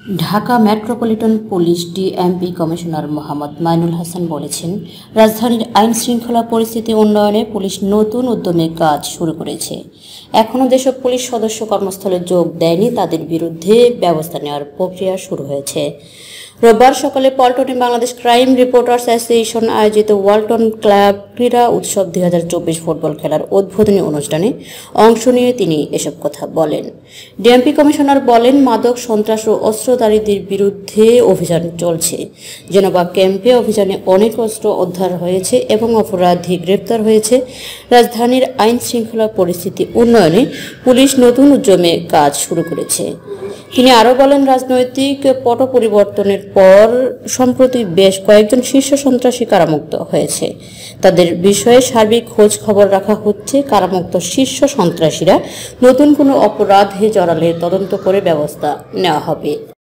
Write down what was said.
Dhaka metropolitan police DMP commissioner Mohammad Mainul Hasan বলেছেন, রাজধানীর আইন শৃঙ্খলা পরিস্থিতি উন্নয়নে পুলিশ নতুন উদ্যমে কাজ শুরু করেছে। এখনও যেসব পুলিশ সদস্য কর্মস্থলে যোগ দেয়নি তাদের বিরুদ্ধে ব্যবস্থা নেওয়ার প্রক্রিয়া শুরু হয়েছে। রোববার সকালে পল্টনে বাংলাদেশ ক্রাইম রিপোর্টার্স অ্যাসোসিয়েশন আয়োজিত ওয়ালটন ক্লাব ক্রীড়া উৎসব 2024 ফুটবল খেলার উদ্বোধনী অনুষ্ঠানে অংশ নিয়ে তিনি এসব কথা বলেন। ডিএমপি কমিশনার বলেন, মাদক, সন্ত্রাস ও অস্ত্রধারীদের বিরুদ্ধে অভিযান চলছে। জেনেভা ক্যাম্পে অভিযানে অনেক অস্ত্র উদ্ধার হয়েছে এবং অপরাধী গ্রেপ্তার হয়েছে। রাজধানীর আইন শৃঙ্খলা পরিস্থিতি উন্নয়নে পুলিশ নতুন উদ্যমে কাজ শুরু করেছে। তিনি আরও বলেন, রাজনৈতিক পট পরিবর্তনের পর সম্প্রতি বেশ কয়েকজন শীর্ষ সন্ত্রাসী কারামুক্ত হয়েছে। তাদের বিষয়ে সার্বিক খোঁজ খবর রাখা হচ্ছে। কারামুক্ত শীর্ষ সন্ত্রাসীরা নতুন কোনো অপরাধে জড়ালে তদন্ত করে ব্যবস্থা নেওয়া হবে।